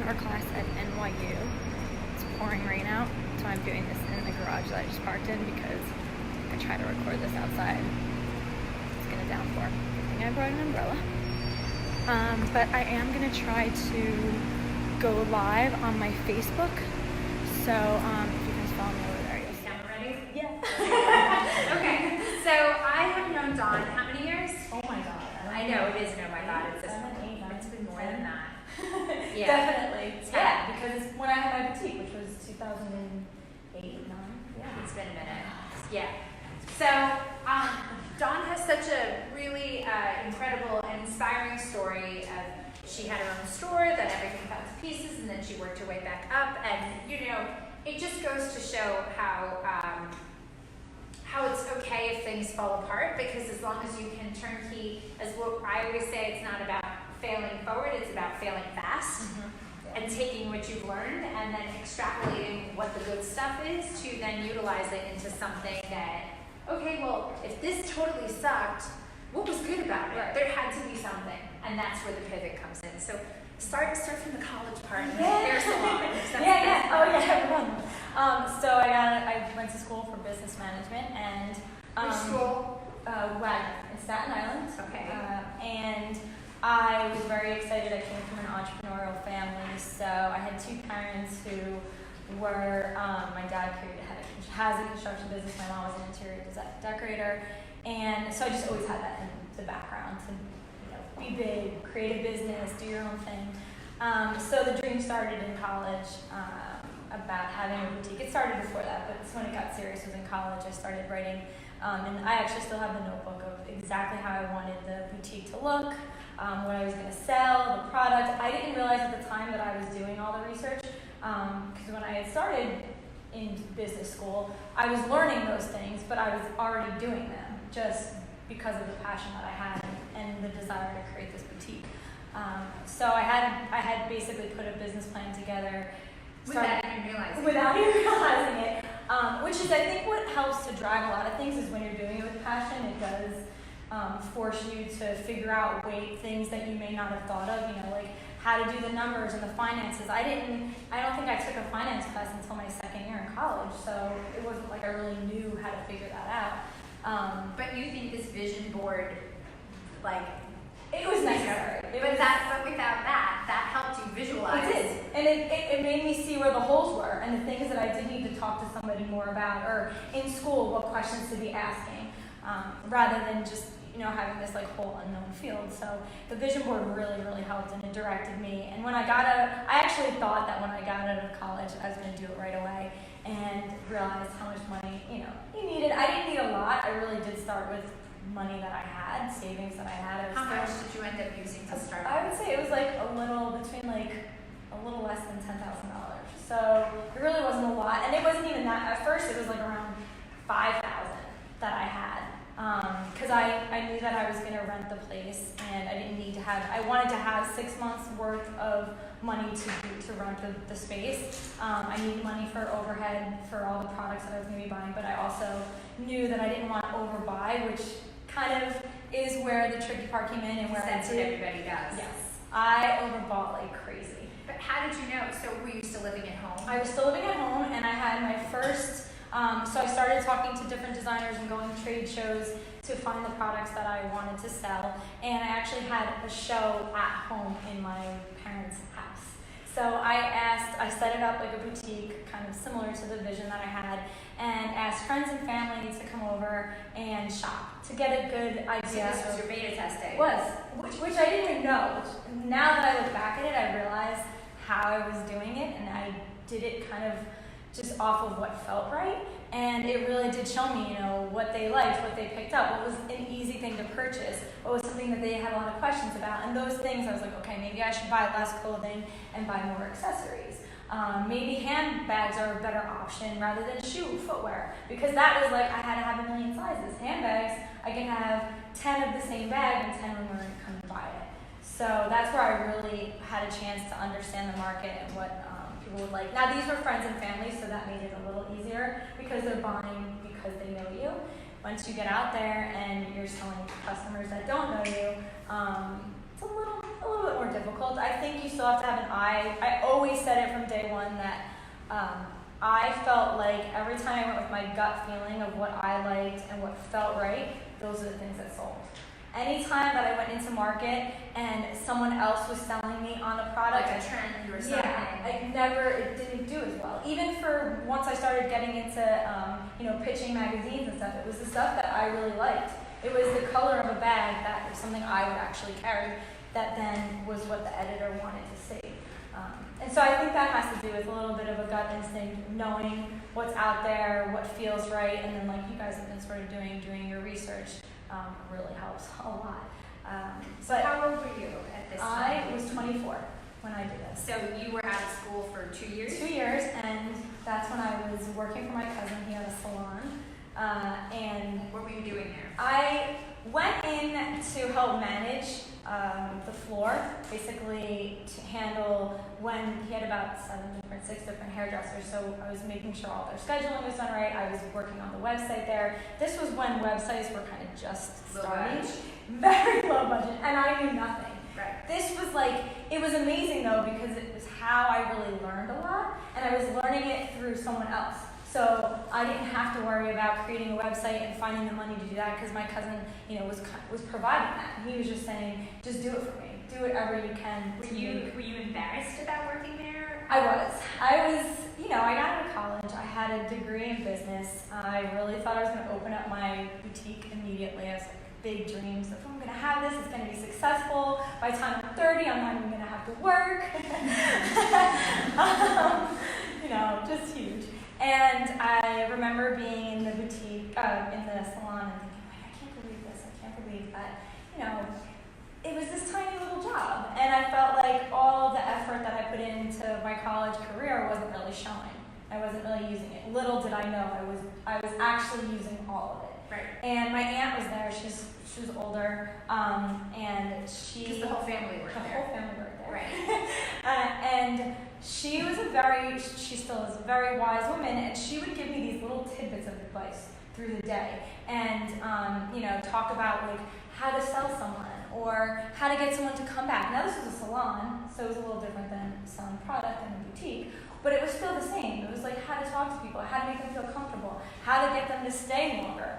our class at NYU. It's pouring rain out, so I'm doing this in the garage that I just parked in because I try to record this outside. It's gonna downpour. Good thing I brought an umbrella. But I am gonna try to go live on my Facebook. So if you guys follow me over there, you'll see. Camera ready? Yeah. Okay. So I have known Dawn how many years? Oh my god. I know it is. Oh my god, it's It's been more than that. Yeah. Definitely. 10. Yeah, because it's when I had my boutique, which was 2008, 9. Yeah, it's been a minute. Yeah. So Dawn has such a really incredible and inspiring story of she had her own store, then everything fell to pieces, and then she worked her way back up. And you know, it just goes to show how it's okay if things fall apart, because as long as you can turnkey, as what I always say, it's not about failing forward, it's about failing fast. Mm-hmm. And taking what you've learned and then extrapolating what the good stuff is to then utilize it into something that, okay, well, if this totally sucked, what was good about it? Right. There had to be something, and that's where the pivot comes in. So start from the college part. Yeah. Hair salon. Yeah. Oh yeah. So I went to school for business management and Which school? Wagner in Staten Island. Okay. And I was very excited. I came from an entrepreneurial family, so I had two parents who were, my dad has a construction business, my mom was an interior decorator, and so I just always had that in the background to, be big, create a business, do your own thing. So the dream started in college about having a boutique. It started before that, but when it got serious was in college. I started writing, and I actually still have the notebook of exactly how I wanted the boutique to look, what I was going to sell, the product. I didn't realize at the time that I was doing all the research, because when I had started in business school, I was learning those things, but I was already doing them just because of the passion that I had and the desire to create this boutique. So I had basically put a business plan together Without even realizing it. Which is, I think, what helps to drive a lot of things is when you're doing it with passion. It does force you to figure out things that you may not have thought of, like how to do the numbers and the finances. I don't think I took a finance class until my second year in college, so it wasn't like I really knew how to figure that out. But you think this vision board, it was necessary. But without that helped you visualize. It did. And it made me see where the holes were and the things that I did need to talk to somebody more about, or in school, what questions to be asking, rather than just, having this whole unknown field. So the vision board really, really helped, and it directed me. And I actually thought that when I got out of college, I was going to do it right away, and realized how much money, you needed. I didn't need a lot. I really did start with money that I had, savings that I had. How much did you end up using to start? I would say it was a little less than $10,000. So it really wasn't a lot, and it wasn't even that. At first, it was around $5,000 that I had, because I knew that I was going to rent the place, and I didn't need to have. I wanted to have 6 months worth of money to rent the space. I needed money for overhead for all the products that I was going to be buying, but I also knew that I didn't want to overbuy, which kind of is where the tricky part came in, and where that's what everybody does. Yes, I overbought like crazy. But how did you know? So were you still living at home? I was still living at home, and I had my first. So I started talking to different designers and going to trade shows to find the products that I wanted to sell. And I actually had a show at home in my parents' house. So I set it up like a boutique, kind of similar to the vision that I had, and asked friends and family to come over and shop to get a good idea. So this was your beta testing. It was, which I didn't even know. Now that I look back at it, I realize how I was doing it, and I did it kind of just off of what felt right. And it really did show me, what they liked, what they picked up, what was an easy thing to purchase, what was something that they had a lot of questions about. And those things, I was like, okay, maybe I should buy less clothing and buy more accessories. Maybe handbags are a better option rather than footwear, because that was I had to have a million sizes. Handbags, I can have 10 of the same bag and 10 of them are going to come and buy it. So that's where I really had a chance to understand the market and what people would like. Now, these were friends and family, so that made it a little easier because they're buying because they know you. Once you get out there and you're selling to customers that don't know you, it's a little bit more difficult. difficult. I think you still have to have an eye. I always said it from day one that I felt like every time I went with my gut feeling of what I liked and what felt right, those are the things that sold. Anytime that I went into market and someone else was selling me on a product, like a trend or something. Yeah, it didn't do as well. Even for once I started getting into, pitching magazines and stuff, it was the stuff that I really liked. It was the color of a bag that was something I would actually carry that then was what the editor wanted to see. And so I think that has to do with a little bit of a gut instinct, knowing what's out there, what feels right, and then like you guys have been sort of doing your research really helps a lot. So how old were you at this time? I was 24 when I did this. So you were out of school for 2 years? 2 years, and that's when I was working for my cousin. He had a salon. And what were you doing there? I went in to help manage the floor, basically to handle when he had about 6 different hairdressers. So I was making sure all their scheduling was done right. I was working on the website there. This was when websites were kind of just starting. Very low budget, and I knew nothing. Right. This was it was amazing though, because it was how I really learned a lot, and I was learning it through someone else. So I didn't have to worry about creating a website and finding the money to do that, because my cousin, was providing that. He was just saying, just do it for me. Do whatever you can. Were you embarrassed about working there? I was, I got out of college. I had a degree in business. I really thought I was going to open up my boutique immediately. I was big dreams. If I'm going to have this, it's going to be successful. By the time I'm 30, I'm not even going to have to work. Just huge. And I remember being in the boutique, in the salon, and thinking, I can't believe this. I can't believe that, it was this tiny little job. And I felt like all the effort that I put into my college career wasn't really showing. I wasn't really using it. Little did I know I was actually using all of it. Right. And my aunt was there. She was older, and she. Because the whole family worked there. The whole family worked there. Right. And she was she still is a very wise woman, and she would give me these little tidbits of advice through the day, and talk about how to sell someone or how to get someone to come back. Now this was a salon, so it was a little different than selling product in a boutique, but it was still the same. It was how to talk to people, how to make them feel comfortable, how to get them to stay longer.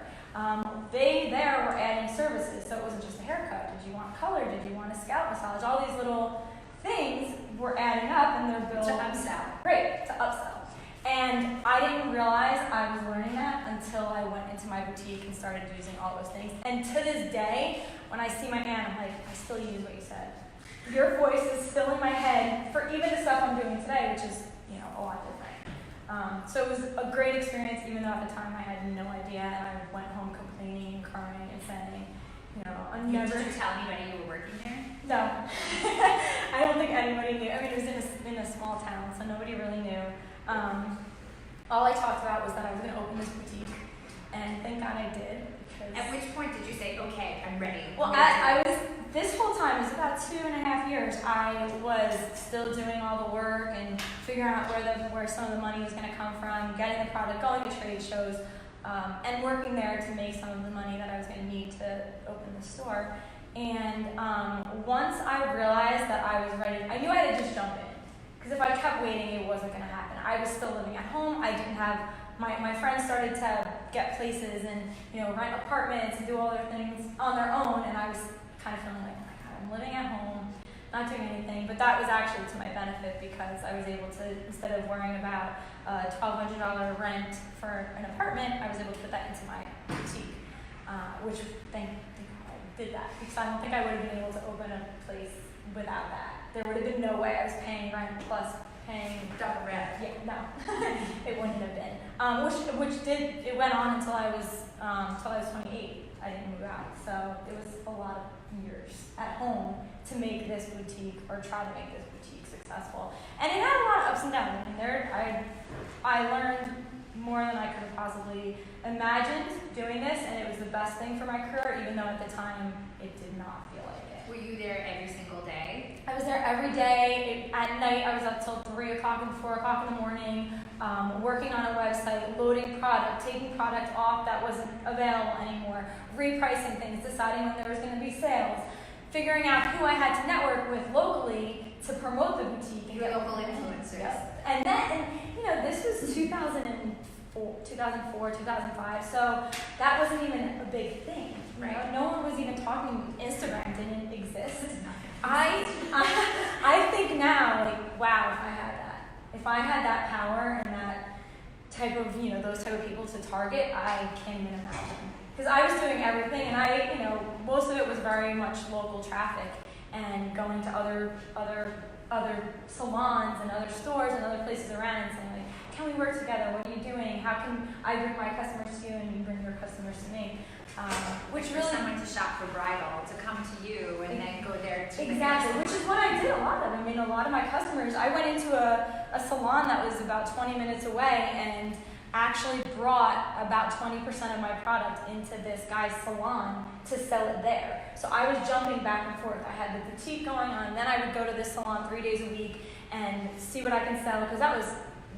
They were adding services, so it wasn't just a haircut. Did you want color? Did you want a scalp massage? All these little things were adding up, and they're building to upsell. Right, to upsell. And I didn't realize I was learning that until I went into my boutique and started using all those things. And to this day, when I see my aunt, I'm like, I still use what you said. Your voice is still in my head for even the stuff I'm doing today, which is, a lot different. So it was a great experience, even though at the time I had no idea, and I went home complaining and crying and saying, I'm never. Did you tell anybody you were working there? No. I don't think anybody knew. I mean, it was in a small town, so nobody really knew. All I talked about was that I was going to open this boutique, and thank God I did. At which point did you say, okay, I'm ready? Well, this whole time, it was about 2.5 years, I was still doing all the work and figuring out where some of the money was going to come from, getting the product, going to trade shows, and working there to make some of the money that I was going to need to open the store. And once I realized that I was ready, I knew I had to just jump in. Because if I kept waiting, it wasn't going to happen. I was still living at home. I didn't have, my friends started to get places and, rent apartments and do all their things on their own. And I was kind of feeling like, oh my God, I'm living at home, not doing anything. But that was actually to my benefit, because I was able to, instead of worrying about $1,200 rent for an apartment, I was able to put that into my boutique, which thank God I did that, because I don't think I would have been able to open a place without that. There would have been no way I was paying rent plus paying double rent. Yeah, no, it wouldn't have been. It went on until I was 28. I didn't move out, so it was a lot of years at home to make this boutique, or try to make this boutique successful. And it had a lot of ups and downs. I mean, I learned more than I could have possibly imagined doing this, and it was the best thing for my career, even though at the time it did not feel like it. Were you there every single day? I was there every day. At night, I was up till 3 o'clock and 4 o'clock in the morning, working on a website, loading product, taking product off that wasn't available anymore, repricing things, deciding when there was going to be sales. figuring out who I had to network with locally to promote the boutique. Your local influencers. Yep. And then, you know, this was 2004, 2005, so that wasn't even a big thing. Right. You know? No one was even talking. Instagram didn't exist. I think now, like, wow, if I had that power and that type of, you know, those type of people to target, I can't even imagine. Because I was doing everything, and you know, most of it was very much local traffic and going to other salons and other stores and other places around and saying, like, can we work together? What are you doing? How can I bring my customers to you and you bring your customers to me? Which for really someone to shop for bridal, to come to you and then go there to exactly, which is what I did a lot of. I mean, a lot of my customers, I went into a salon that was about 20 minutes away and actually brought about 20% of my product into this guy's salon to sell it there. So I was jumping back and forth. I had the boutique going on, and then I would go to this salon 3 days a week and see what I can sell, because that was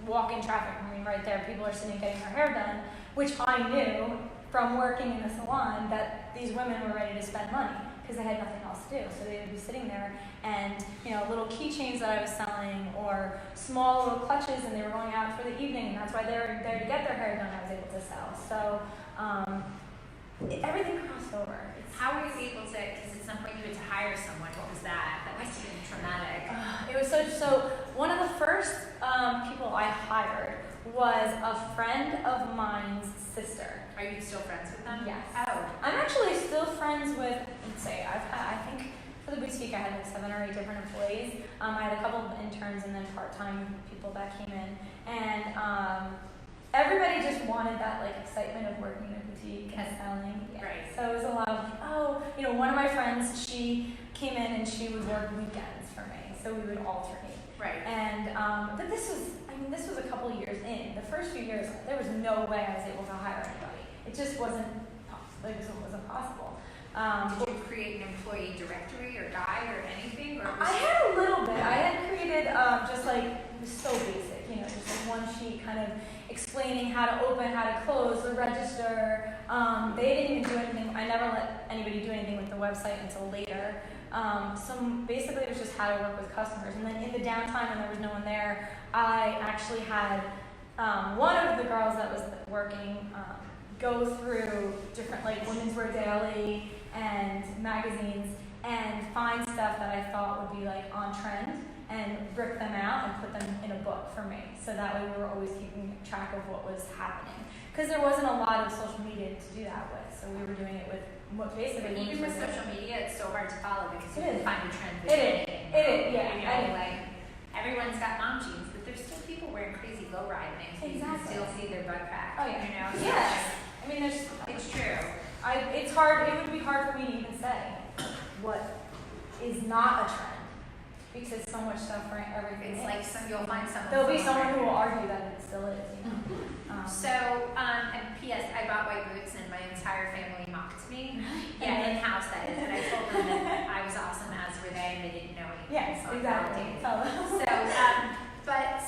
walk-in traffic. I mean, right there, people are sitting getting their hair done, which I knew from working in the salon that these women were ready to spend money because they had nothing else to do. So they would be sitting there and, you know, little keychains that I was selling or small little clutches, and they were going out for the evening, and that's why they were there to get their hair done. I was able to sell. So everything crossed over. How were you able to, because at some point you had to hire someone. What was that? That must have been traumatic. It was so one of the first people I hired was a friend of mine's sister. Are you still friends with them? Yes. Oh. I'm actually still friends with, let's say, I think for the boutique I had like 7 or 8 different employees. I had a couple of interns and then part-time people that came in. And everybody just wanted that like excitement of working in a boutique and selling. Yeah. Right. So it was a lot of, oh, you know, one of my friends, she came in and she would work weekends for me. So we would alternate. Right. And, but this was a couple years in. The first few years, there was no way I was able to hire anybody. It just wasn't possible. Did you create an employee directory or guide or anything? Or I had a little bit. I had created just like, it was so basic, you know, just like one sheet kind of explaining how to open, how to close, the register. They didn't even do anything. I never let anybody do anything with the website until later. So basically it was just how to work with customers. And then in the downtime when there was no one there, I actually had one of the girls that was working go through different like Women's Wear Daily and magazines and find stuff that I thought would be like on trend and rip them out and put them in a book for me. So that way we were always keeping track of what was happening. Because there wasn't a lot of social media to do that with. So we were doing it with what basically. But even with social media, it's so hard to follow because you can find a trend with anything. It is, yeah. You know, like everyone's got mom jeans, but there's still people wearing crazy low ride things. Exactly. You can still see their butt crack. Oh yeah. You know. So yes. I mean, it's true. It's hard. It would be hard for me to even say what is not a trend because so much stuff for everything. It's like you'll find someone. There'll be someone who will argue that it still is. You know? And P.S. I bought white boots and my entire family mocked me. Yeah, in house that is. And I told them that I was awesome, as were they, and they didn't know anything. Yes, so exactly.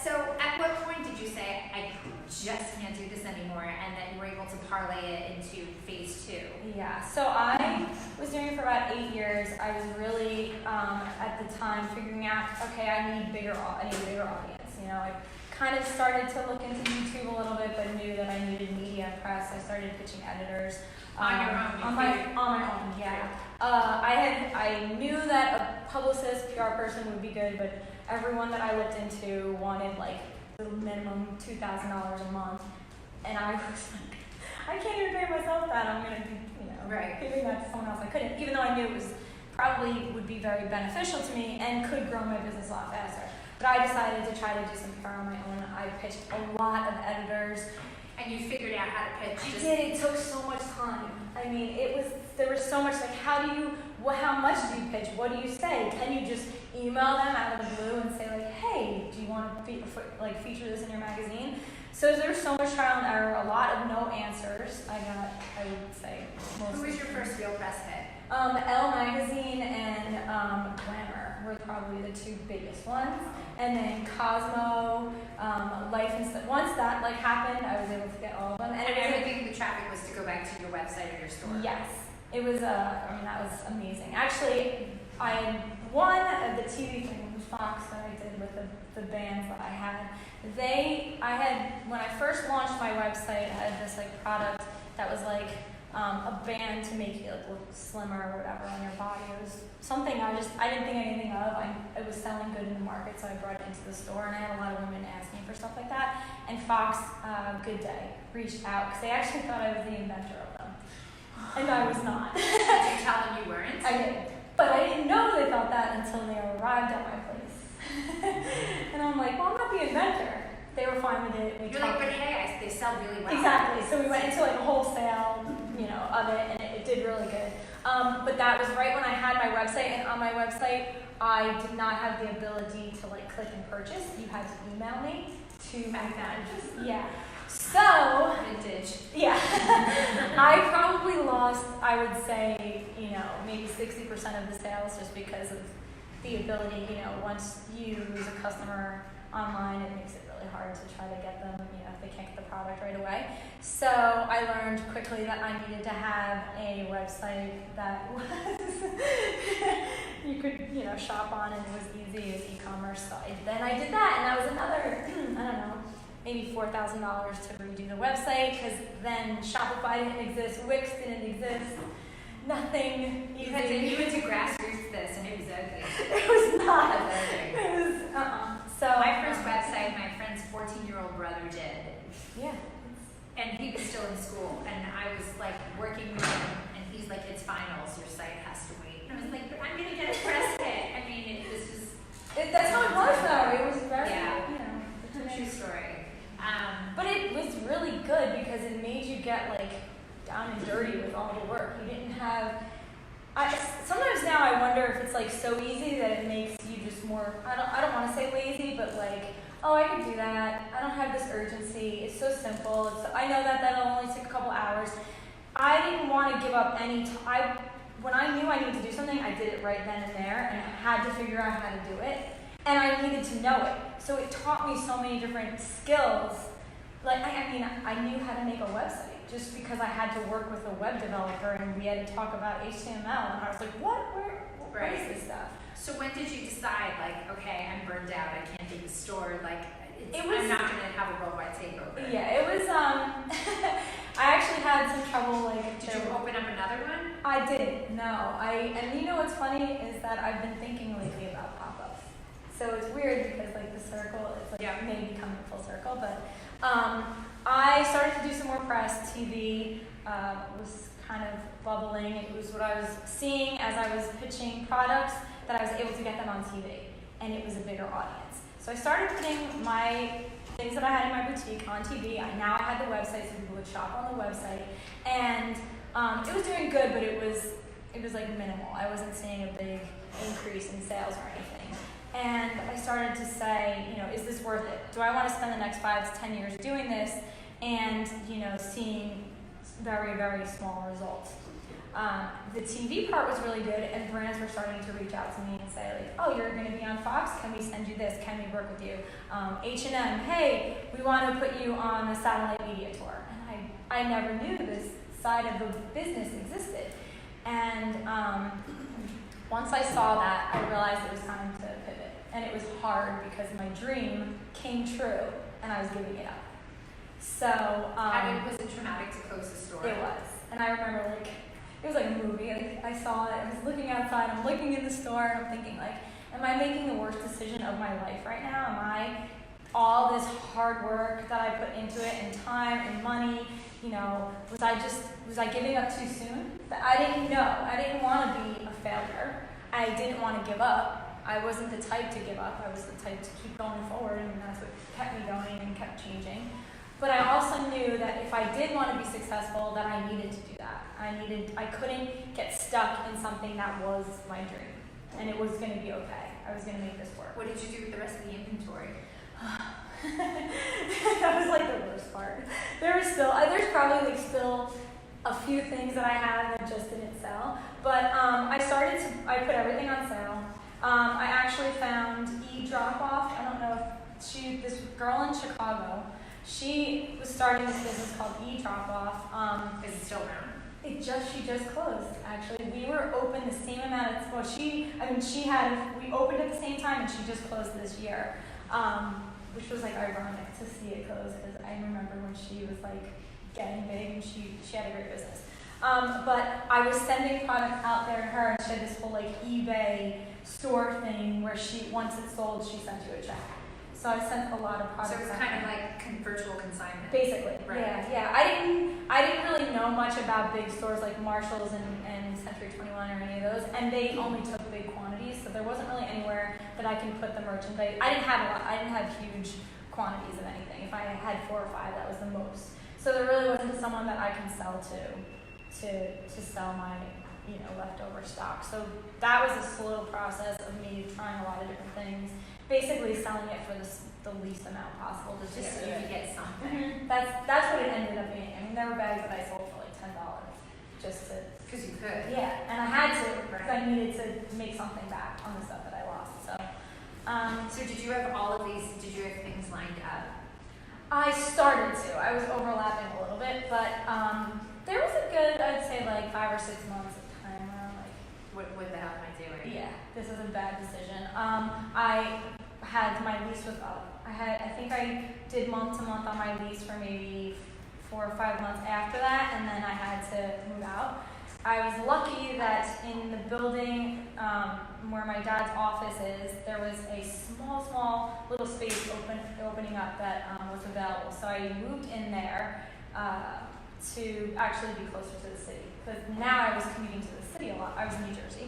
So at what point did you say I just can't do this anymore, and that you were able to parlay it into phase 2? Yeah. So I was doing it for about 8 years. I was really at the time figuring out, okay, I need a bigger audience. You know, I kind of started to look into YouTube a little bit, but knew that I needed media and press. I started pitching editors. On your own? On my own, yeah. I knew that a publicist, PR person would be good, but everyone that I looked into wanted like the minimum $2,000 a month, and I was like, I can't even pay myself that. I'm gonna be, giving that to someone else. I couldn't, even though I knew it was probably would be very beneficial to me and could grow my business a lot faster. But I decided to try to do some PR on my own. I pitched a lot of editors. And you figured out how to pitch. I did. It took so much time. I mean, there was so much like, how much do you pitch? What do you say? Can you just email them out of the blue and say like, hey, do you want to feature this in your magazine? So there was so much trial and error, a lot of no answers. I would say. Who was your first real press hit? Elle magazine and Glamour were probably the 2 biggest ones. And then Cosmo, Life and stuff. Once that happened, I was able to get all of them. And everything, the traffic was to go back to your website or your store? Yes. It was, I mean, that was amazing. Actually, I one of the TV thing with Fox that I did with the bands that I had, when I first launched my website, I had this like product that was like a band to make you like look slimmer or whatever on your body. It was something I didn't think anything of. It was selling good in the market, so I brought it into the store, and I had a lot of women asking for stuff like that. And Fox, Good Day, reached out because they actually thought I was the inventor of them, and I was not. Did you tell them you weren't? I did, but I didn't know they thought that until they arrived at my place. And I'm like, well, I'm not the inventor. They were fine with it. You're like, but hey, they sell really well. Exactly. So we went into like a wholesale, of it, and it did really good. But that was right when I had my website, and on my website, I did not have the ability to like click and purchase. You had to email me to Back then. Yeah. So vintage. Yeah. I probably lost, I would say, maybe 60% of the sales just because of the ability, once you lose a customer online, it makes it really hard to try to get them, if they can't get the product right away. So I learned quickly that I needed to have a website that was, you could, shop on, and it was easy, it was e-commerce. So then I did that, and that was another, I don't know, maybe $4,000 to redo the website, because then Shopify didn't exist, Wix didn't exist, nothing easy. You went to grassroots this, and it was ugly. It was not. It was, So my first website, my friend's 14-year-old brother did. Yeah. And he was still in school, and I was like working with him, and he's like, it's finals, your site has to wait. And I was like, but I'm gonna get a press hit. I mean, it was just. That's how it was, though. It was very, it's a true story. But it was really good because it made you get like down and dirty with all the work. You didn't have. Sometimes now I wonder if it's like so easy that it makes you just more. I don't want to say lazy, but like, oh, I could do that. I don't have this urgency. It's so simple. I know that that'll only take a couple hours. I didn't want to give up any time. When I knew I needed to do something, I did it right then and there, and I had to figure out how to do it, and I needed to know it. So it taught me so many different skills. Like, I knew how to make a website just because I had to work with a web developer, and we had to talk about HTML, and I was like, what is this stuff? So when did you decide, like, okay, I'm burned out, I can't do the store, like, I'm not going to have a worldwide takeover? Yeah, it was, I actually had some trouble, like... Did you open up another one? I didn't, no. And you know what's funny is that I've been thinking lately about pop-ups. So it's weird because, like, the circle, it's like maybe coming full circle, but I started to do some more press. TV was kind of bubbling. It was what I was seeing as I was pitching products, that I was able to get them on TV, and it was a bigger audience. So I started putting my things that I had in my boutique on TV. Now I had the website, so people would shop on the website, and it was doing good, but it was like minimal. I wasn't seeing a big increase in sales or anything. And I started to say, is this worth it? Do I want to spend the next 5 to 10 years doing this and, seeing very, very small results? The TV part was really good, and brands were starting to reach out to me and say, like, oh, you're going to be on Fox? Can we send you this? Can we work with you? H&M, hey, we want to put you on a satellite media tour. And I never knew this side of the business existed. And once I saw that, I realized it was time to pivot. And it was hard because my dream came true, and I was giving it up. So was it traumatic to close the store? It was. And I remember, like, it was like a movie. I saw it. I was looking outside. I'm looking in the store, and I'm thinking, like, am I making the worst decision of my life right now? Am I all this hard work that I put into it, and time and money? Was I giving up too soon? But I didn't know. I didn't want to be a failure. I didn't want to give up. I wasn't the type to give up. I was the type to keep going forward, and that's what kept me going and kept changing. But I also knew that if I did want to be successful, that I needed to do that. I couldn't get stuck in something that was my dream, and it was going to be okay. I was going to make this work. What did you do with the rest of the inventory? That was like the worst part. There's probably still a few things that I have that just didn't sell. But I put everything on sale. I actually found e-drop-off. I don't know if this girl in Chicago, she was starting this business called e-drop-off. Is it still around? She just closed, actually. We were open the same amount of, we opened at the same time and she just closed this year. Which was like ironic to see it close because I remember when she was like getting big and she had a great business. But I was sending product out there to her and she had this whole like eBay store thing where once it's sold, she sent you a check. So I sent a lot of products. So it was kind of like virtual consignment. Basically, right. Yeah. I didn't really know much about big stores like Marshall's and Century 21 or any of those, and they only took big quantities, so there wasn't really anywhere that I can put the merchandise. I didn't have a lot. I didn't have huge quantities of anything. If I had 4 or 5, that was the most. So there really wasn't someone that I can sell to sell my leftover stock. So that was a slow process of me trying a lot of different things. Basically selling it for the least amount possible Just so you could get something. Mm-hmm. That's what it ended up being. I mean, there were bags that I sold for like $10 just to. Because you could. Yeah, and I had to because I needed to make something back on the stuff that I lost. So. So did you have all of these? Did you have things lined up? I started to. I was overlapping a little bit, but there was a good, I'd say, like 5 or 6 months of time where I'm like, what the hell am I doing? Yeah, this is a bad decision. I had my lease was up. I think I did month to month on my lease for maybe 4 or 5 months after that, and then I had to move out. I was lucky that in the building where my dad's office is, there was a small little space opening up that was available. So I moved in there to actually be closer to the city. Because now I was commuting to the city a lot. I was in New Jersey,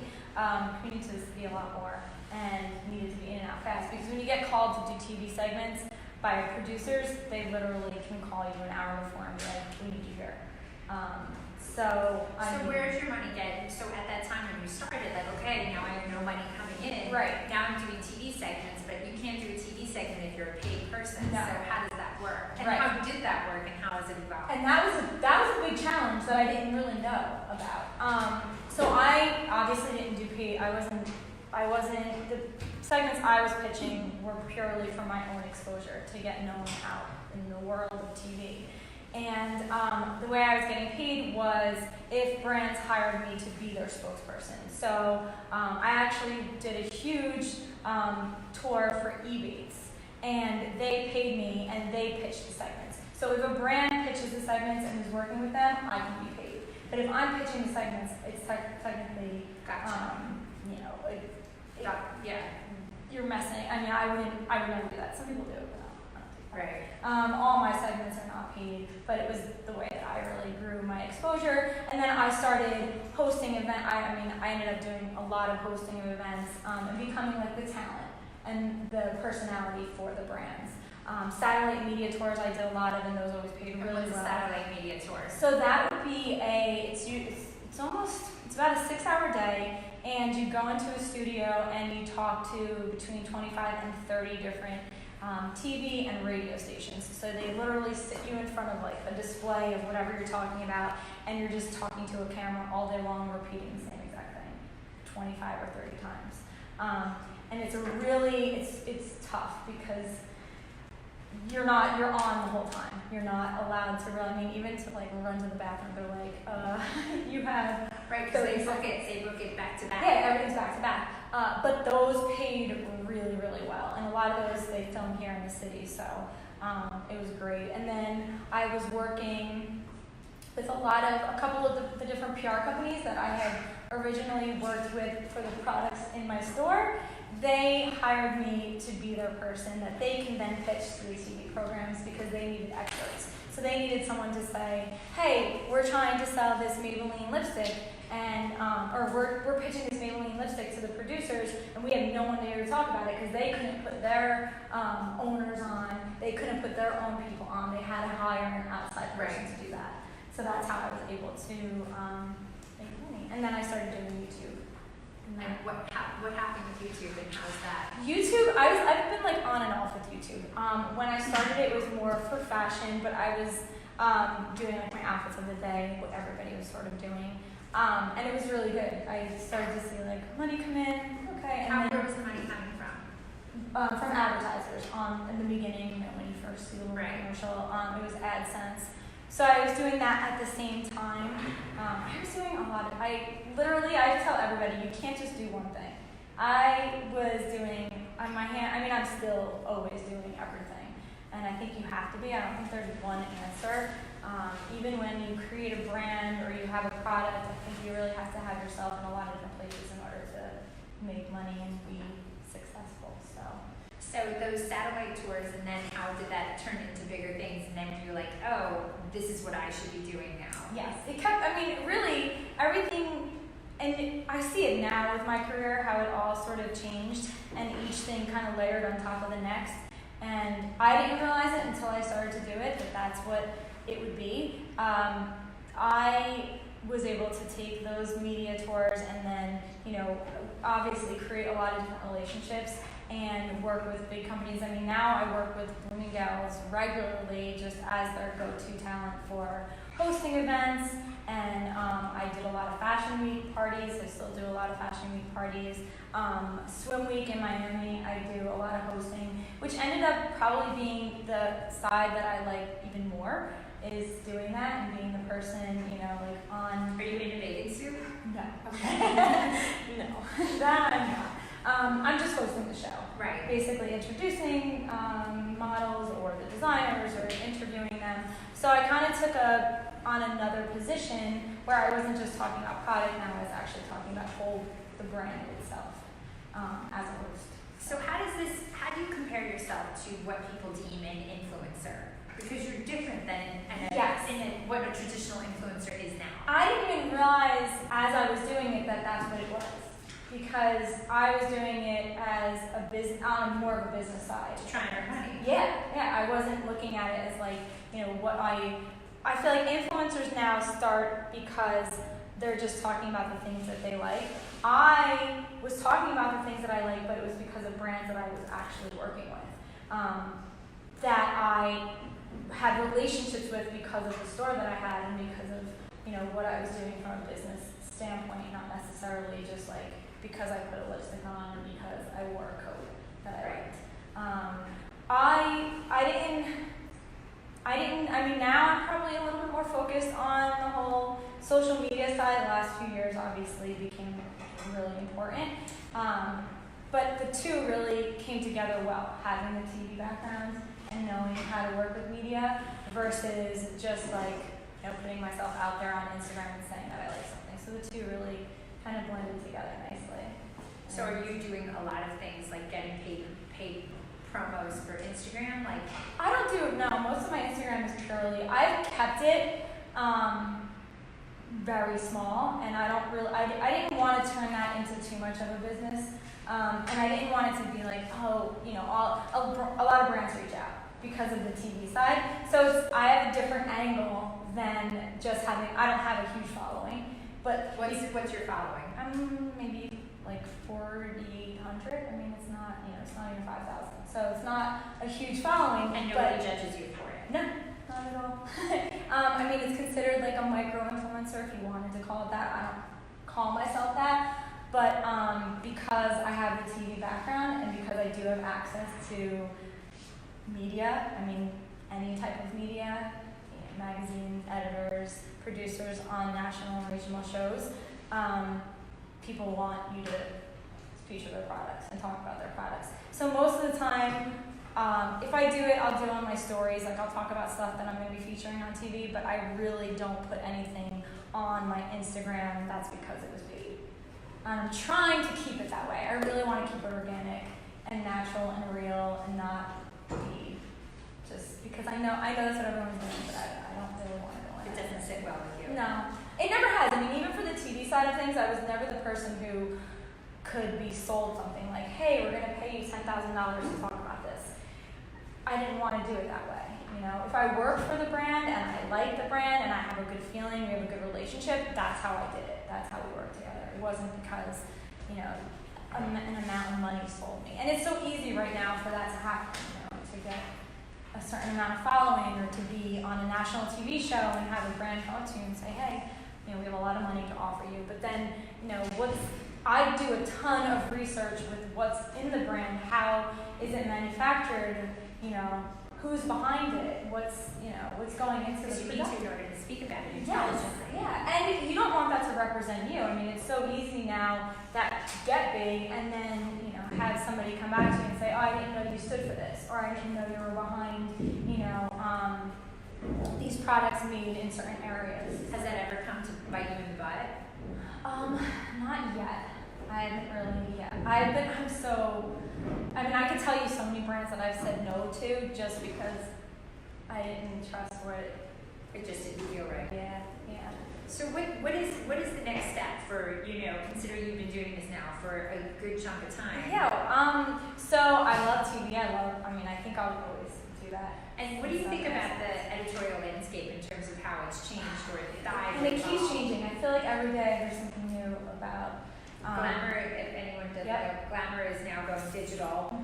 commuting to the city a lot more and needed to be in and out fast. Because when you get called to do TV segments by producers, they literally can call you an hour before and be like, we need you here. So where's your money get? So at that time when you started, like, okay, now I have no money coming in. Right. Now I'm doing TV segments, but you can't do a TV segment if you're a paid person. No. So how does that work? And Right. how did that work and how has it evolved? And that was a big challenge that I didn't really know about. So I obviously didn't do paid. I wasn't. The segments I was pitching were purely for my own exposure to get known out in the world of TV. And the way I was getting paid was if brands hired me to be their spokesperson. So I actually did a huge tour for Ebates, and they paid me and they pitched the segments. So if a brand pitches the segments and is working with them, I can be paid. But if I'm pitching the segments, it's technically, Gotcha. you're messing. I mean, I would never do that. Some people do, but I don't do that. Right. All my segments are not paid, but it was the way that I really grew my exposure. And then I started hosting events. I ended up doing a lot of hosting of events and becoming like the talent and the personality for the brands. Satellite media tours I did a lot of, and those always paid really well. Satellite media tours. So that would be it's about a 6-hour day, and you go into a studio and you talk to between 25 and 30 different TV and radio stations. So they literally sit you in front of like a display of whatever you're talking about, and you're just talking to a camera all day long, repeating the same exact thing 25 or 30 times. And it's tough because you're on the whole time. You're not allowed to really, even to like run to the bathroom, they're like, you have... Right, because they book it back to back. Yeah, everything's back to back. But those paid really, really well. And a lot of those they filmed here in the city, so it was great. And then I was working with a couple of the different PR companies that I had originally worked with for the products in my store. They hired me to be their person that they can then pitch to the TV programs because they needed experts. So they needed someone to say, hey, we're trying to sell this Maybelline lipstick, and or we're pitching this Maybelline lipstick to the producers, and we have no one there to talk about it because they couldn't put their owners on, they couldn't put their own people on. They had to hire an outside person to do that. So that's how I was able to make money. And then I started doing YouTube. And what happened with YouTube and how was that? YouTube, I've been like on and off with YouTube. When I started, it was more for fashion, but I was doing like my outfits of the day, what everybody was sort of doing, and it was really good. I started to see like money come in, okay. And where was the money coming from? From advertisers. In the beginning, when you first see the little commercial, it was AdSense. So I was doing that at the same time. I was doing a lot of, I tell everybody, you can't just do one thing. I was doing, I'm still always doing everything. And I think you have to be. I don't think there's one answer. Even when you create a brand or you have a product, I think you really have to have yourself in a lot of different places in order to make money and be successful. So those satellite tours, and then how did that turn into bigger things? And then you're like, oh, this is what I should be doing now. Yes, it kept, really, everything, and I see it now with my career, how it all sort of changed, and each thing kind of layered on top of the next. And I didn't realize it until I started to do it, that that's what it would be. I was able to take those media tours and then, obviously create a lot of different relationships and work with big companies. Now I work with Bloomingdale's regularly just as their go-to talent for hosting events, and I did a lot of Fashion Week parties. I still do a lot of Fashion Week parties. Swim Week in Miami, I do a lot of hosting, which ended up probably being the side that I like even more, is doing that and being the person, on... Are you into bathing suit? No. No. That I'm not. I'm just hosting the show. Right. Basically introducing models or the designers or interviewing them. So I kind of took on another position where I wasn't just talking about product, now I was actually talking about the brand itself as a host. So how do you compare yourself to what people deem an influencer? Because you're different than what a traditional influencer is now. I didn't even realize as I was doing it that that's what it was. Because I was doing it as a business, on more of a business side. To try and earn money. Yeah. I wasn't looking at it as what I feel like influencers now start because they're just talking about the things that they like. I was talking about the things that I like, but it was because of brands that I was actually working with. That I had relationships with because of the store that I had and because of, what I was doing from a business standpoint, not necessarily just because I put a lipstick on or because I wore a coat that I liked. Now I'm probably a little bit more focused on the whole social media side. The last few years obviously became really important. But the two really came together well, having the TV background and knowing how to work with media versus just putting myself out there on Instagram and saying that I like something. So the two really kind of blended together nicely. So are you doing a lot of things like getting paid promos for Instagram? I don't do, no, most of my Instagram is purely, I've kept it very small, and I didn't want to turn that into too much of a business. And I didn't want it to be a lot of brands reach out because of the TV side. So I have a different angle than just I don't have a huge following. But what's your following? I'm maybe 4,800. It's not, it's not even 5,000. So it's not a huge following. And nobody judges you for it? No, not at all. It's considered a micro-influencer, if you wanted to call it that. I don't call myself that. But because I have the TV background and because I do have access to media, any type of media, magazines, editors, producers on national and regional shows, people want you to feature their products and talk about their products. So most of the time, if I do it, I'll do it on my stories. I'll talk about stuff that I'm going to be featuring on TV, but I really don't put anything on my Instagram. That's because it was paid. And I'm trying to keep it that way. I really want to keep it organic and natural and real and not be just because I know that's what everyone's doing, but I don't really want to go in. It doesn't sit well with you. No, it never has. Even for the TV side of things, I was never the person who could be sold something like, hey, we're going to pay you $10,000 to talk about this. I didn't want to do it that way. If I work for the brand and I like the brand and I have a good feeling, we have a good relationship, that's how I did it. That's how we worked together. It wasn't because, an amount of money sold me. And it's so easy right now for that to happen, to get a certain amount of following or to be on a national TV show and have a brand come up to you and say, hey, we have a lot of money to offer you. But then, I do a ton of research with what's in the brand. How is it manufactured? who's behind it, what's going into Because the you need production. to in order to speak about it Yes, intelligently. yeah, and you don't want that to represent you. I mean, it's so easy now that to get big and then, have somebody come back to you and say, oh, I didn't know you stood for this, or I didn't know you were behind, these products made in certain areas. Has that ever come to bite you in the butt? Not yet. I haven't really yet. I could tell you so many brands that I've said no to just because I didn't trust what It just didn't feel right. Yeah. So what is the next step for, considering you've been doing this now for a good chunk of time? Yeah, so I love TV. I think I'll always do that. And what do you think about the editorial landscape in terms of how it's changed or it died? And it keeps changing. I feel like every day there's something new about Glamour, if anyone doesn't know, Glamour is now going digital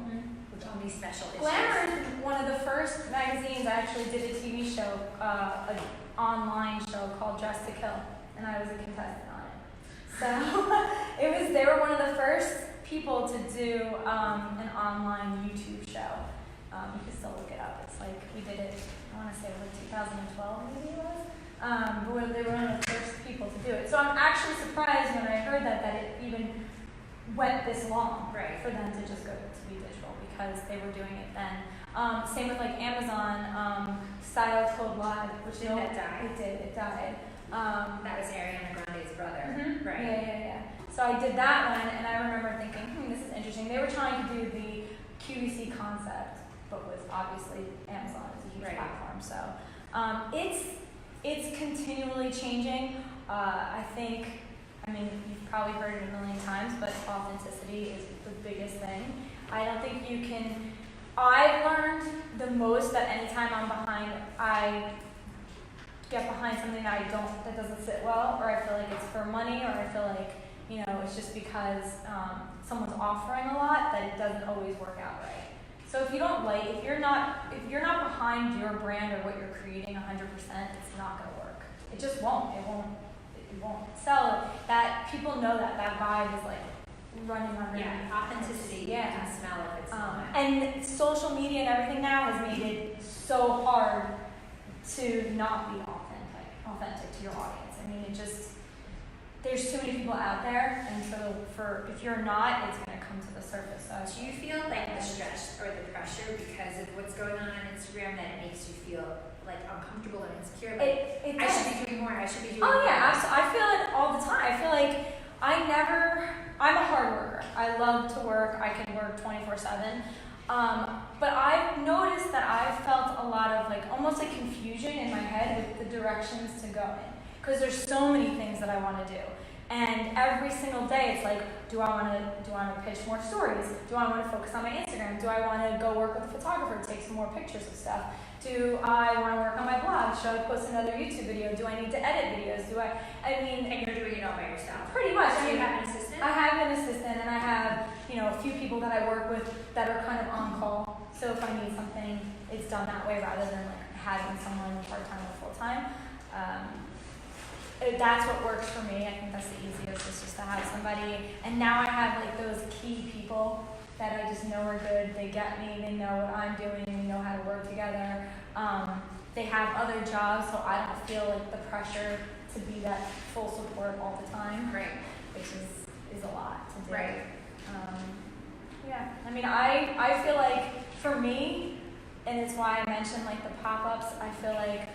with only special issues. Glamour is one of the first magazines. I actually did a TV show, an online show called Dress to Kill, and I was a contestant on it. So they were one of the first people to do an online YouTube show. You can still look it up. It's like we did it, I want to say it was like 2012 maybe it was. But they were one of the first people to do it. So I'm actually surprised when I heard that it even went this long for them to just go to be digital because they were doing it then. Same with like Amazon, Style Code Live, which Did that die? It did. It died. That was Ariana Grande's brother, right? Yeah. So I did that one, and I remember thinking, this is interesting. They were trying to do the QVC concept, but with obviously Amazon is a huge platform. So it's continually changing. You've probably heard it a million times, but authenticity is the biggest thing. I don't think you can. I've learned the most that anytime I get behind something that doesn't sit well, or I feel like it's for money, or I feel like it's just because someone's offering a lot, that it doesn't always work out right. So if you're not behind your brand or what you're creating 100%, it's not going to work. It just won't. It won't sell. That people know that vibe is like running on. Yeah, authenticity. Yeah. You can smell if it's not. And social media and everything now has made it so hard to not be authentic to your audience. There's too many people out there, and if you're not, it's going to come to the surface. So do you feel like the stress or the pressure because of what's going on Instagram that it makes you feel like uncomfortable and insecure? Like, I should be doing more. I should be doing more. Oh yeah, I feel it all the time. I feel like I'm a hard worker. I love to work. I can work 24/7. But I've noticed that I've felt a lot of almost like confusion in my head with the directions to go in. Because there's so many things that I want to do. And every single day it's like, do I want to pitch more stories? Do I want to focus on my Instagram? Do I want to go work with a photographer, take some more pictures of stuff? Do I want to work on my blog? Should I post another YouTube video? Do I need to edit videos? And you're doing it all by yourself? Pretty much. Do you have an assistant? I have an assistant, and I have, a few people that I work with that are kind of on call. So if I need something, it's done that way rather than having someone part-time or full-time. That's what works for me. I think that's the easiest, is just to have somebody. And now I have those key people that I just know are good. They get me. They know what I'm doing. We know how to work together. They have other jobs, so I don't feel the pressure to be that full support all the time. Right. Which is a lot to do. Right. I feel like for me, and it's why I mentioned the pop-ups, I feel like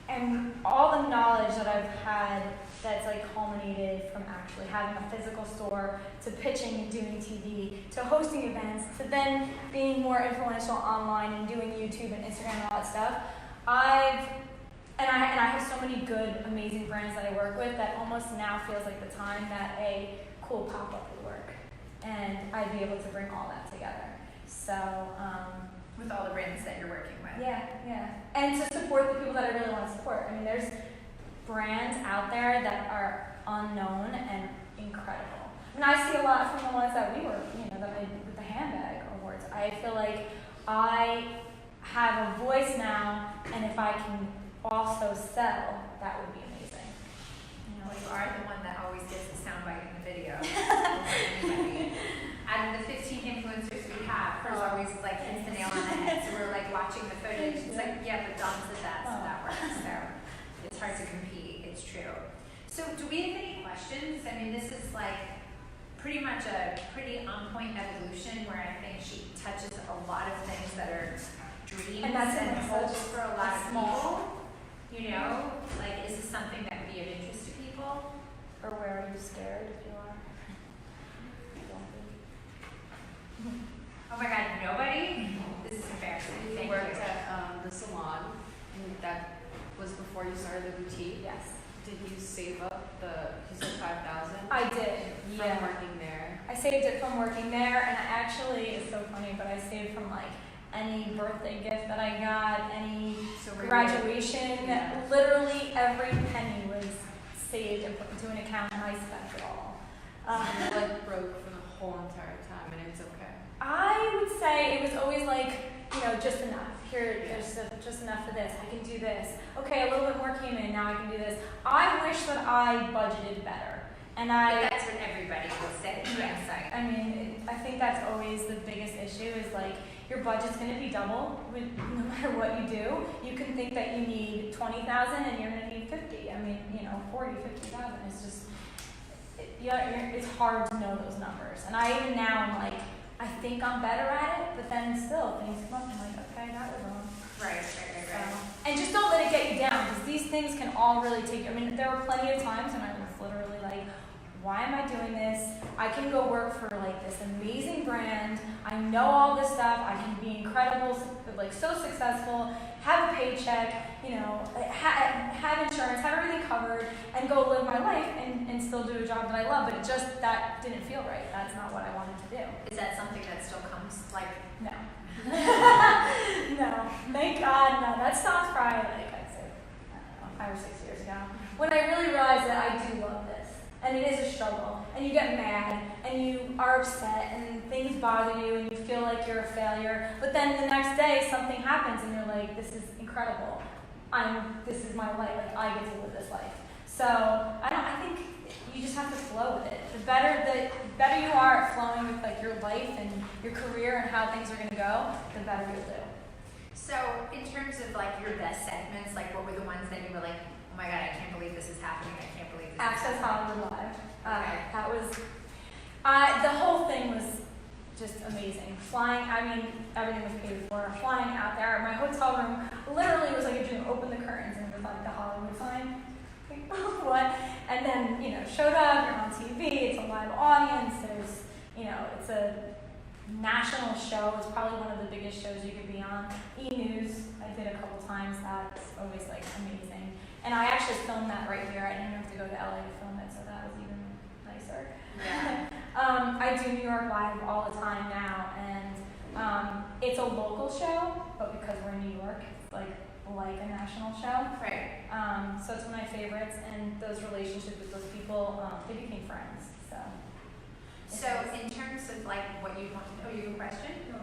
and all the knowledge that I've had that's culminated from actually having a physical store, to pitching and doing TV, to hosting events, to then being more influential online and doing YouTube and Instagram and all that stuff. I have so many good, amazing brands that I work with that almost now feels like the time that a cool pop-up would work, and I'd be able to bring all that together. So. With all the brands that you're working with. Yeah. And to support the people that I really want to support. There's brands out there that are unknown and incredible. I see a lot from the ones that we were, that I did with the handbag awards. I feel like I have a voice now, and if I can also sell, that would be amazing. You are the one that always gets the soundbite in the video. Out of the 15 influencers we have, hers always like hits the nail on the head. So we're like watching the footage. It's like, yeah, but Dawn said that, so that works. So it's hard to compete. It's true. So do we have any questions? I mean, this is like pretty much a pretty on-point evolution where I think she touches a lot of things that are dreams and hopes for a lot of people. You know, like, is this something that would be of interest to people? Or where are you scared if you are? Oh my God, nobody? This is embarrassing. You Thank worked you. at the salon, and that was before you started the boutique. Yes. Did you save up you said 5,000? I did. From working there. I saved it from working there, and I actually, it's so funny, but I saved from like any birthday gift that I got, any graduation. Yeah. Literally every penny was saved and put into an account, and I spent it all. You were like broke for the whole entire time, and it's okay. I would say it was always like, you know, just enough. Here, there's just enough for this. I can do this. Okay, a little bit more came in. Now I can do this. I wish that I budgeted better. And But that's what everybody will say. Yes. I mean, I think that's always the biggest issue is like your budget's going to be double no matter what you do. You can think that you need 20,000 and you're going to need 50. I mean, you know, 40, 50,000. It's just, it's hard to know those numbers. And I even now I'm like, I think I'm better at it, but then still things come up and I'm like, okay, that was wrong. Right. And just don't let it get you down, because these things can all really take you. I mean, there were plenty of times when I was literally like, why am I doing this? I can go work for like this amazing brand. I know all this stuff. I can be incredible, like so successful, have a paycheck, you know, have insurance, have everything covered, and go live my life and still do a job that I love. But just that didn't feel right. That's not what I wanted to do. Is that something that still comes like? No. No. Thank God, no. That stopped probably like I'd say, I don't know, 5 or 6 years ago. When I really realized that I do love this. And it is a struggle, and you get mad, and you are upset, and things bother you, and you feel like you're a failure. But then the next day, something happens, and you're like, "This is incredible. This is my life. Like I get to live this life." So I think you just have to flow with it. The better you are at flowing with like your life and your career and how things are going to go, the better you'll do. So in terms of like your best segments, like what were the ones that you were like, oh my God, I can't believe this is happening. I can't believe this. Access Hollywood Live. Okay. That was, the whole thing was just amazing. Flying, I mean, everything was paid for. Flying out there, my hotel room literally was like a dream. Open the curtains and it was like the Hollywood sign. Like, what? And then, you know, showed up, you're on TV, it's a live audience, there's, you know, it's a national show. It's probably one of the biggest shows you could be on. E-News, I did a couple times. That's always like amazing. And I actually filmed that right here. I didn't have to go to LA to film it, so that was even nicer. Yeah. I do New York Live all the time now, and it's a local show, but because we're in New York, it's like a national show. Right. So it's one of my favorites, and those relationships with those people, they became friends. So in terms of like what you want, you have a question? No.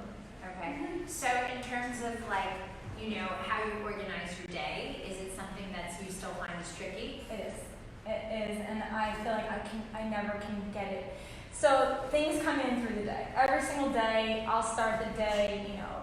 Okay. So in terms of like, you know, how you organize your day, is it something that you still find is tricky? It is. It is, and I feel like I never can get it. So things come in through the day. Every single day, I'll start the day, you know,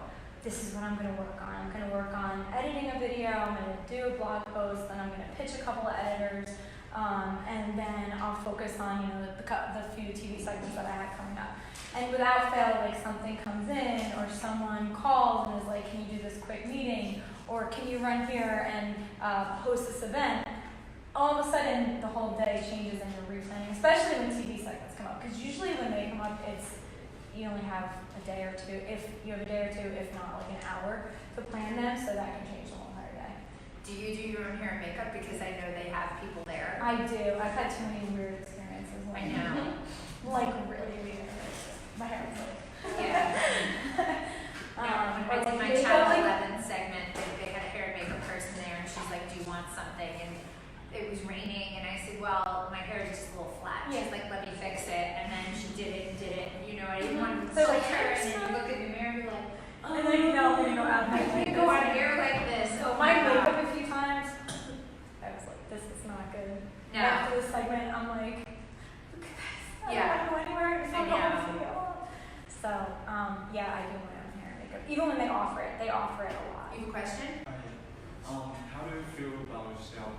this is what I'm going to work on. I'm going to work on editing a video, I'm going to do a blog post, then I'm going to pitch a couple of editors, and then I'll focus on, you know, the few TV segments that I had coming up. And without fail, like something comes in, or someone calls and is like, can you do this quick meeting? Or can you run here and host this event? All of a sudden, the whole day changes and you're replanning, especially when TV segments come up. Because usually when they come up, you only have a day or two, if you have a day or two, if not like an hour to plan them, so that can change the whole entire day. Do you do your own hair and makeup? Because I know they have people there. I do. I've had too many weird experiences. I know. Like really weird. My hair was like. Yeah. When I did my Channel 11 segment, they had a hair and makeup person there, and she's like, do you want something? And it was raining, and I said, well, my hair is just a little flat. She's like, let me fix it. And then she did it and did it. And, you know, I didn't want to So like, her, and then you look in the mirror and be like, oh, and then no, I'm gonna go out I can't go on hair like this. Oh my my makeup God. a few times. I was like, this is not good. No. After this segment, I'm like, look at this. I Yeah. don't want to go anywhere. It's I not going know. to video. So, yeah, I do my own hair. even when they offer it a lot. You have a question? How do you feel about yourself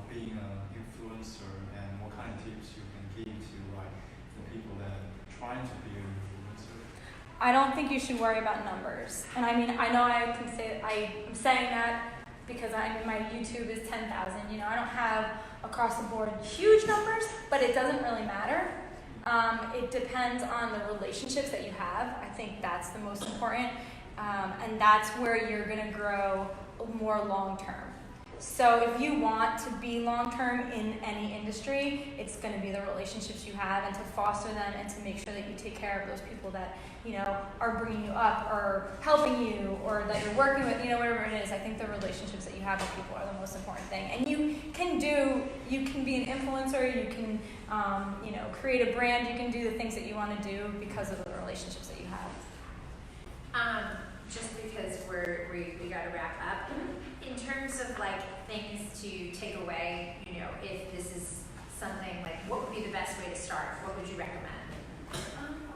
being an influencer, and what kind of tips you can give to like the people that are trying to be an influencer? I don't think you should worry about numbers. And I mean, I know I can say I'm saying that because my YouTube is 10,000. I don't have across the board huge numbers, but it doesn't really matter. It depends on the relationships that you have. I think that's the most important, and that's where you're gonna grow more long term. So if you want to be long term in any industry, it's going to be the relationships you have, and to foster them, and to make sure that you take care of those people that are bringing you up or helping you, or that you're working with, whatever it is. I think the relationships that you have with people are the most important thing. And you can be an influencer, you can create a brand, you can do the things that you want to do because of the relationships that you have. Just because we got to wrap up. In terms of like things to take away, if this is something like, what would be the best way to start? What would you recommend?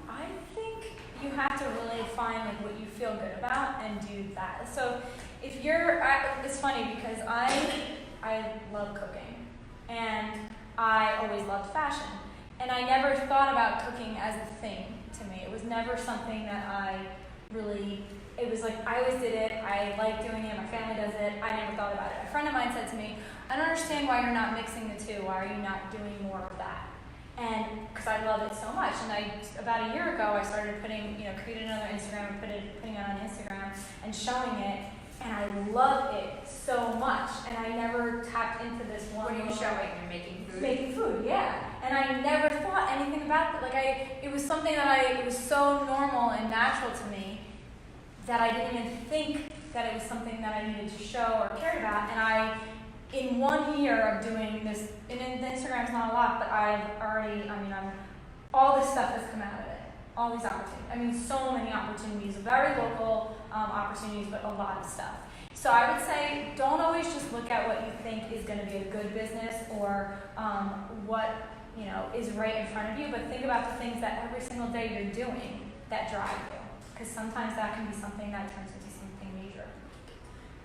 I think you have to really find like what you feel good about and do that. So if it's funny because I love cooking, and I always loved fashion, and I never thought about cooking as a thing to me. It was never something that it was like, I always did it, I like doing it, my family does it, I never thought about it. A friend of mine said to me, I don't understand why you're not mixing the two, why are you not doing more of that? And because I love it so much, and about a year ago, I started created another Instagram and putting it on Instagram and showing it, and I love it so much, and I never tapped into this one. What are you showing? You're making food? Making food, yeah. And I never thought anything about it. It was something that it was so normal and natural to me that I didn't even think that it was something that I needed to show or cared about. And in 1 year of doing this, and the Instagram's not a lot, but all this stuff has come out of it. All these opportunities. So many opportunities, very local opportunities, but a lot of stuff. So I would say, don't always just look at what you think is going to be a good business or what is right in front of you, but think about the things that every single day you're doing that drive you. Because sometimes that can be something that turns into something major.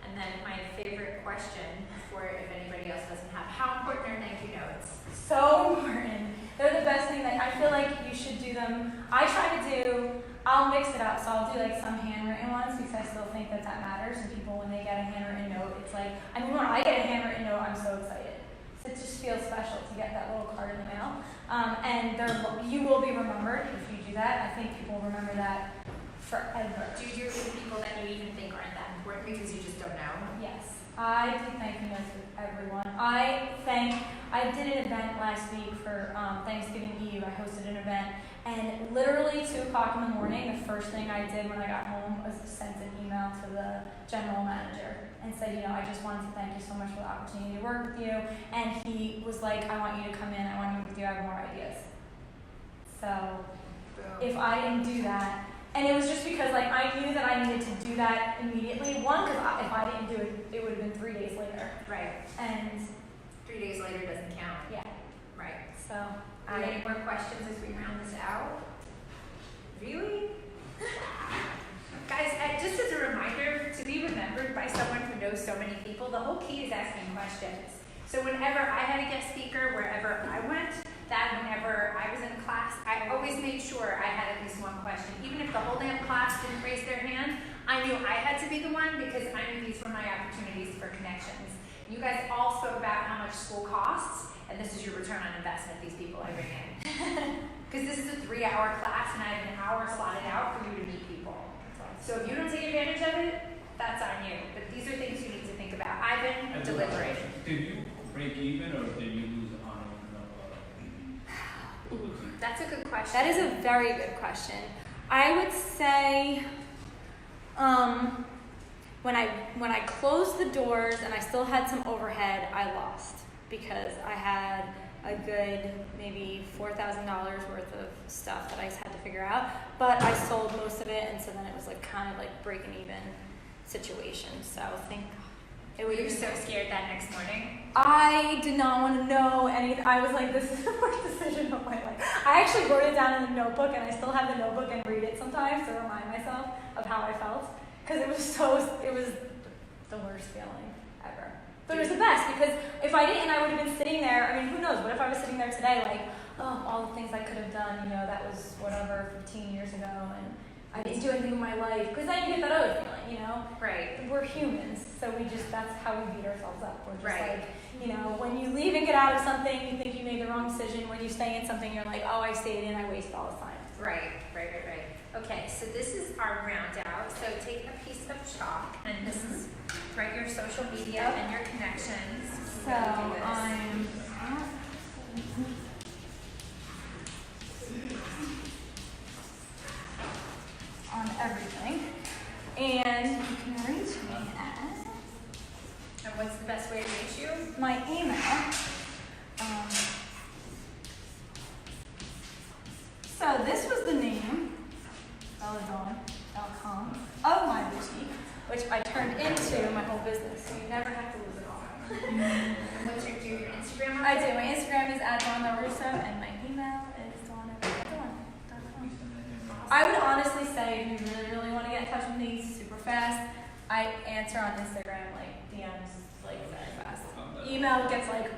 And then my favorite question, for if anybody else doesn't have, how important are thank you notes? So important. They're the best thing. I feel like you should do them. I'll mix it up. So I'll do some handwritten ones because I still think that matters. And people, when they get a handwritten note, it's like, when I get a handwritten note, I'm so excited. So it just feels special to get that little card in the mail. And you will be remembered if you do that. I think people remember that forever. Do you do it with people that you even think aren't that important because you just don't know? Yes. I do thank you notes with everyone. I did an event last week for Thanksgiving Eve. I hosted an event, and literally 2 o'clock in the morning, the first thing I did when I got home was sent an email to the general manager and said, I just wanted to thank you so much for the opportunity to work with you. And he was like, I want you to come in. I want to meet with you. I have more ideas. So if I didn't do that, and it was just because I knew that I needed to do that immediately. One, because if I didn't do it, it would have been 3 days later. Right. And 3 days later doesn't count. Yeah. Right. So any more questions as we round this out? Really? Guys, just as a reminder, to be remembered by someone who knows so many people, the whole key is asking questions. So whenever I had a guest speaker, wherever I went, that whenever I was in class, I always made sure I had at least one question. Even if the whole damn class didn't raise their hand, I knew I had to be the one because I knew these were my opportunities for connections. You guys all spoke about how much school costs, and this is your return on investment, these people I bring in. Because this is a 3-hour class, and I have an hour slotted out for you to meet people. So if you don't take advantage of it, that's on you. But these are things you need to think about. I've been delivering. Did you break even or did you lose on That's a good question. that is a very good question. I would say when I closed the doors and I still had some overhead, I lost because I had a good maybe $4,000 worth of stuff that I had to figure out, but I sold most of it, and so then it was kind of breaking even situation. So I think Were you so scared that next morning? I did not want to know anything. I was like, this is the worst decision of my life. I actually wrote it down in the notebook, and I still have the notebook and read it sometimes to remind myself of how I felt, because it was the worst feeling ever. But it was the best, because if I didn't, I would have been sitting there. I mean, who knows? What if I was sitting there today, like, oh, all the things I could have done, you know, that was whatever, 15 years ago, and I didn't do anything in my life, because then you get that other feeling, you know? Right. We're humans, so that's how we beat ourselves up. We're just Right. like, you know, when you leave and get out of something, you think you made the wrong decision. When you stay in something, you're like, oh, I stayed in, I wasted all this time. Right. Okay, so this is our round out. So take a piece of chalk, and this is write your social media and your connections. So We're gonna do this. I'm on everything, and you can reach me at And what's the best way to reach you? my email. So this was the name, belladonna.com, of my boutique, which I turned into my whole business. So you never have to lose it all. And what's your Instagram? I do. My Instagram is @Russo, and my email is donna@dawn.com. I would honestly say, if you really, really want to get in touch with me super fast, I answer on Instagram, like DMs, like very fast. Email gets like